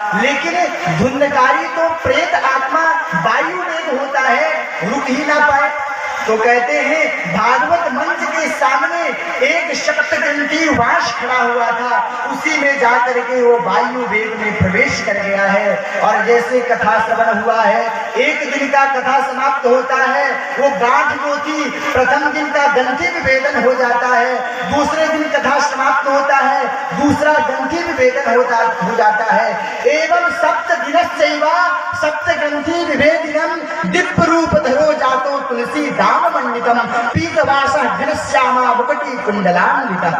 लेकिन धुंधकारी तो प्रेत आत्मा वायु वेग होता है, रुक ही ना पाए। तो कहते हैं भागवत मंच के सामने एक शक्त ग्रंथी वाश खड़ा हुआ था, उसी में जाकर के वो वायु वेग में प्रवेश कर गया है। और जैसे कथा श्रवण हुआ है, एक दिन का कथा समाप्त होता है, वो गांठ जो थी प्रथम दिन का ग्रंथि विभेदन हो जाता है, दूसरे दिन कथा समाप्त होता है, दूसरा ग्रंथि विभेदन हो जाता है। एवं सप्त दिनस्यैवा सप्त ग्रंथि विभेदिनम दिव्य रूप धरो जातो तुलसी दाम मंडितम पीतवासः घनश्यामा मुकुटी कुंडलान्वितः।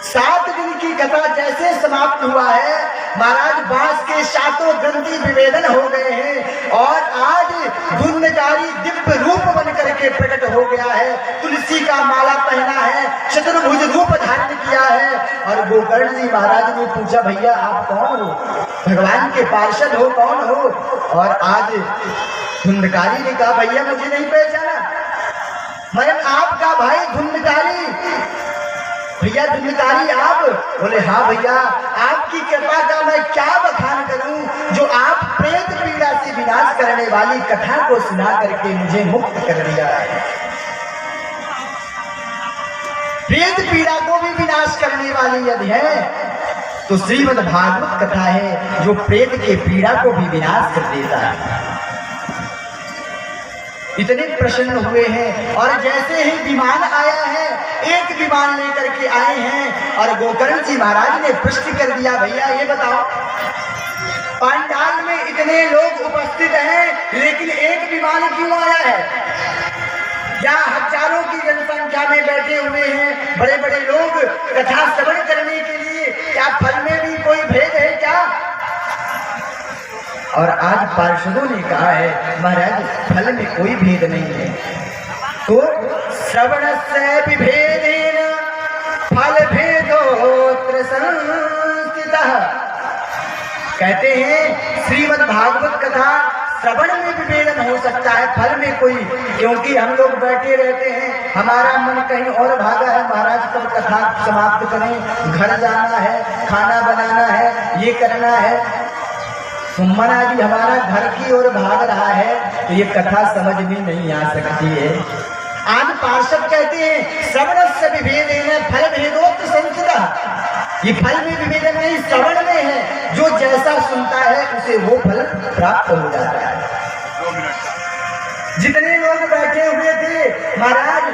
7 दिन की कथा जैसे समाप्त हुआ है, महाराज बांस के 7 ग्रंथि विभेदन हो गए हैं और आज धुंधकारी दिव्य रूप बन करके प्रकट हो गया है, तुलसी का माला पहना है, चतुर्भुज रूप धारण किया है। और गोकर्ण जी महाराज ने पूछा, भैया आप कौन हो? भगवान के पार्षद हो, कौन हो? और आज धुंधकारी ने कहा, भैया मुझे नहीं पहचाना, मैं आपका भाई धुंधकारी। भैया धुंधकारी आप? बोले हाँ भैया, आपकी कृपा का मैं क्या बखान करूं जो आप प्रेत पीड़ा से विनाश करने वाली कथा को सुना करके मुझे मुक्त कर दिया है। प्रेत पीड़ा को भी विनाश करने वाली यदि है तो श्रीमद् भागवत कथा है, जो प्रेत के पीड़ा को भी विनाश कर देता है। इतने प्रसन्न हुए हैं और जैसे ही विमान आया है, एक विमान लेकर के आए हैं और गोकर्ण जी महाराज ने प्रश्न कर दिया, भैया ये बताओ, पंडाल में इतने लोग उपस्थित हैं लेकिन एक विमान क्यों आया है? यहाँ हजारों की जनसंख्या में बैठे हुए हैं बड़े बड़े लोग कथा श्रवण करने के लिए, क्या फल में भी कोई भेद है क्या? और आज पार्षदों ने कहा है, महाराज फल में कोई भेद नहीं है। तो श्रवणस्य विभेदेन फल भेदोत्र संस्थितः। कहते हैं श्रीमद् भागवत कथा श्रवण में विभेदन हो सकता है, फल में कोई, क्योंकि हम लोग बैठे रहते हैं, हमारा मन कहीं और भागा है, महाराज कब कथा समाप्त करें, घर जाना है, खाना बनाना है, ये करना है। सुमन आदि हमारा घर की ओर भाग रहा है, तो ये कथा समझ में नहीं आ सकती है। आज पार्षद कहते हैं श्रवणस्य विभेदेन फल भेदोक्त संस्थितः। ये फल में विभेदन नहीं, श्रवण में है, जो जैसा सुनता है उसे वो फल प्राप्त हो जाता है। जितने लोग बैठे हुए थे महाराज